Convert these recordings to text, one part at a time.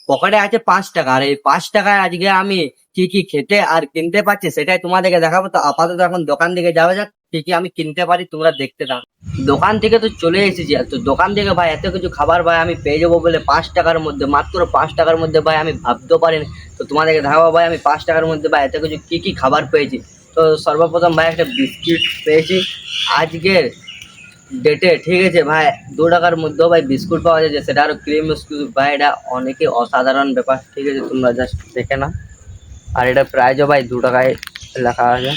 পকেটে আছে 5 টাকা, আর এই 5 টাকায় আজকে আমি কি কি খেতে আর কিনতে পারছি সেটাই তোমাদেরকে দেখাবো। তো আপাতত এখন দোকান দিকে যাওয়া যাক, কি কি আমি কিনতে পারি তোমরা দেখতে থাকো। দোকান থেকে তো চলে এসেছি, তো দোকান থেকে ভাই এত কিছু খাবার ভাই আমি পেয়ে যাবো বলে 5 টাকার মধ্যে, মাত্র 5 টাকার মধ্যে ভাই আমি ভাবতেও পারিনি। তো তোমাদেরকে দেখাবো ভাই আমি 5 টাকার মধ্যে ভাই এত কিছু কি কি খাবার পেয়েছি। তো সর্বপ্রথম ভাই একটা বিস্কিট পেয়েছি আজকের ডেটে, ঠিক আছে ভাই। 2 টাকার মধ্যেও ভাই বিস্কুট পাওয়া যাচ্ছে, সেটা আরো ক্রিম বিস্কুট ভাই, এটা অনেকে অসাধারণ ব্যাপার, ঠিক আছে তোমরা জাস্ট দেখে না। আর এটা প্রাইসও ভাই 2 টাকায় লেখা আছে।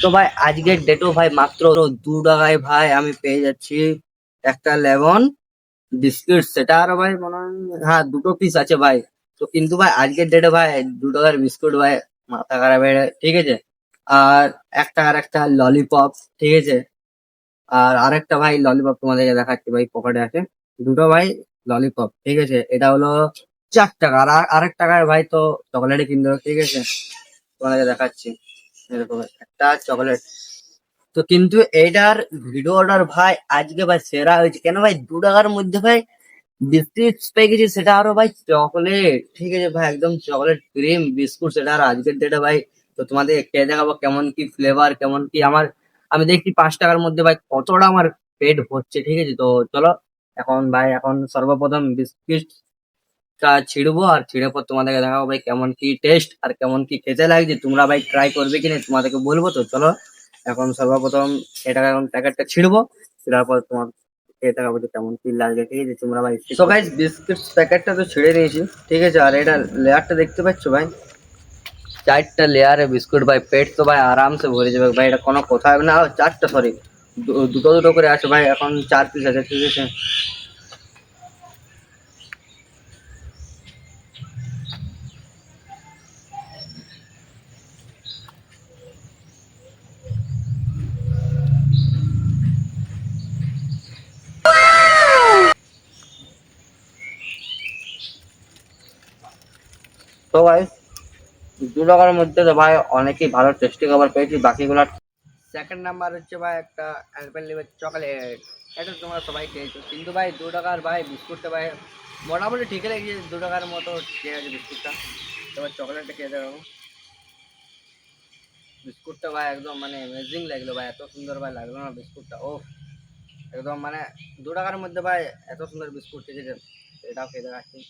তো ভাই আজকের ডেটও ভাই মাত্র 2 টাকায় ভাই আমি পেয়ে যাচ্ছি একটা লেমন বিস্কিট, সেটা আরো ভাই মনে হয় হ্যাঁ 2টো পিস আছে ভাই। তো কিন্তু ভাই আজকের ডেটে ভাই 2 টাকার বিস্কুট ভাই মাথা খারাপ হয়ে যায়, ঠিক আছে। আর 1 টাকার একটা ললিপপ, ঠিক আছে। আর আরেকটা ভাই ললিপপ তোমাদেরকে দেখাচ্ছি ভাই, পকেটে আছে দুটো ভাই ললিপপ, ঠিক আছে। এটা হলো 4 টাকা। আর আরেক টাকার ভাই তো চকলেটে কিনতে হবে, ঠিক আছে, তোমাদেরকে দেখাচ্ছি। এরকম একটা চকলেট। তো কিন্তু এইটার ভিডিওটার ভাই আজকে ভাই সেরা হয়েছে, কেন ভাই 2 টাকার মধ্যে ভাই বিস্কিট পেয়ে গেছি, সেটা আরো ভাই চকলেট, ঠিক আছে ভাই, একদম চকলেট ক্রিম বিস্কুট, সেটা আর আজকের ডেটে ভাই। তো তোমাদের খেয়ে দেখাবো কেমন কি ফ্লেভার, কেমন কি আমার। আমি দেখছি 5 টাকার মধ্যে ভাই কতটা আমার পেট ভরছে, ঠিক আছে। তো চলো এখন ভাই, এখন সর্বপ্রথম বিস্কিটটা ছিড়বো, আর ছিঁড়ে পর তোমাদেরকে দেখাবো ভাই কেমন কি টেস্ট আর কেমন কি খেতে লাগছে। তোমরা ভাই ট্রাই করবে কিনা তোমাদেরকে বলবো। তো চলো এখন সর্বপ্রথম এটা এখন প্যাকেটটা ছিড়বো, ছিড়ার পর তোমার এটা বলতে কেমন কি লাগবে, ঠিক আছে তোমরা ভাই। তো গাইস বিস্কিট প্যাকেটটা তো ছেড়ে দিয়েছি, ঠিক আছে। আর এটা লেয়ারটা দেখতে পাচ্ছ ভাই, 4টা লেয়ারে বিস্কুট ভাই, পেট তো ভাই আরামসে ভরে যাবে ভাই, এটা কোনো কথা হবে না। 4টা সরি, দুটো দুটো করে আছে ভাই, এখন 4 পিস আছে, ঠিক আছে। তো ভাই 2 টাকার মধ্যে তো ভাই অনেকই ভালো টেস্টি খাবার পেয়েছি, বাকিগুলো। সেকেন্ড নাম্বার হচ্ছে ভাই একটা অ্যালপেনলিবের চকলেট, এটা তোমরা সবাই খেয়েছো, কিন্তু ভাই 2 টাকার ভাই বিস্কুটটা ভাই মোটামুটি ঠিকই লেগেছে, 2 টাকার মতো ঠিক আছে বিস্কুটটা। এবার চকলেটটা খেয়ে দেখাবো। বিস্কুটটা ভাই একদম মানে অ্যামেজিং লাগলো ভাই, এত সুন্দর ভাই লাগলো না বিস্কুটটা, ও একদম মানে 2 টাকার মধ্যে ভাই এত সুন্দর বিস্কুট, ঠিক আছে। এটাও খেয়ে দেখাচ্ছি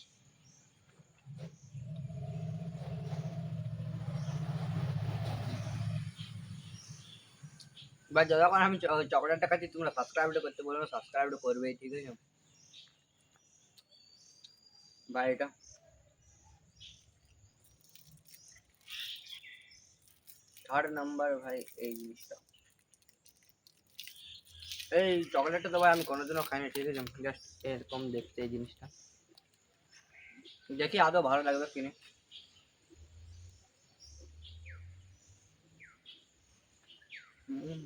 ভাই। যতক্ষণ আমি চকলেটটা খাচ্ছি তোমরা সাবস্ক্রাইবটা করতে বলো না, সাবস্ক্রাইবটা করবেই, ঠিক আছে ভাই। এটা থার্ড নাম্বার ভাই এই জিনিসটা, এই চকলেটটা তো ভাই আমি কোনোদিনও খাইনি, ঠিক আছে। জাস্ট এরকম দেখতে এই জিনিসটা, দেখি আদৌ ভালো লাগবে কিনে। হুম,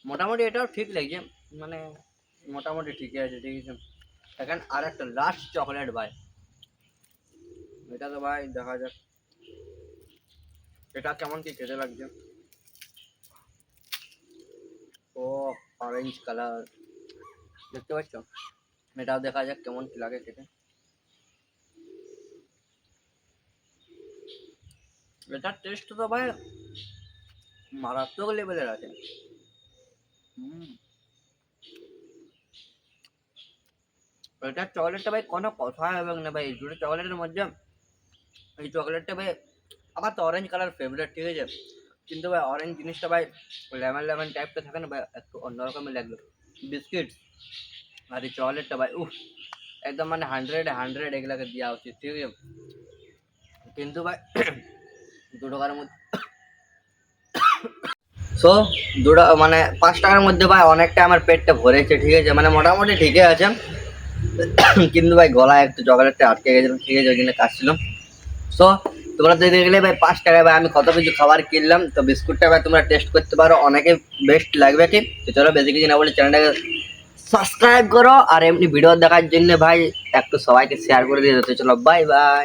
মোটামুটি এটাও ঠিক লাগছে, মানে মোটামুটি ঠিকই আছে, ঠিক আছে। এখন আর একটা লাস্ট চকলেট ভাই, এটা তো ভাই দেখা যাক এটা কেমন কি খেতে লাগছে। ও অরেঞ্জ কালার দেখতে পাচ্ছ, এটাও দেখা যাক কেমন কি লাগে খেতে। এটার টেস্ট তো ভাই মারাত্মক লেভেলের আছে। হুম, এটার চকলেটটা ভাই কোনো কথা হবে না ভাই, এই দুটো চকলেটের মধ্যে এই চকলেটটা ভাই, আমার তো অরেঞ্জ কালার ফেভারিট, ঠিক আছে। কিন্তু ভাই অরেঞ্জ জিনিসটা ভাই লেমন লেমন টাইপটা থাকে না ভাই, একটু অন্যরকমই লাগলো বিস্কিট। আর এই চকলেটটা ভাই উফ, একদম মানে 100 এগুলাকে দেওয়া উচিত, ঠিক আছে। কিন্তু ভাই 2 টাকার মধ্যে, সো 2 টাকা মানে 5 টাকার মধ্যে ভাই অনেকটা আমার পেটটা ভরেছে, ঠিক আছে, মানে মোটামুটি ঠিকই আছে। কিন্তু ভাই গলায় একটু চকলেটটা আটকে গেছিল, ঠিক আছে, ওই জন্য কাটছিলাম। সো তোমরা দেখে গেলে ভাই 5 টাকায় ভাই আমি কত কিছু খাবার কিনলাম। তো বিস্কুটটা ভাই তোমরা টেস্ট করতে পারো, অনেকে বেস্ট লাগবে, ঠিক। তো চলো বেশি কিছু না বলে চ্যানেলটাকে সাবস্ক্রাইব করো, আর এমনি ভিডিও দেখার জন্য ভাই একটু সবাইকে শেয়ার করে দিয়ে যেতে। চলো বাই বাই।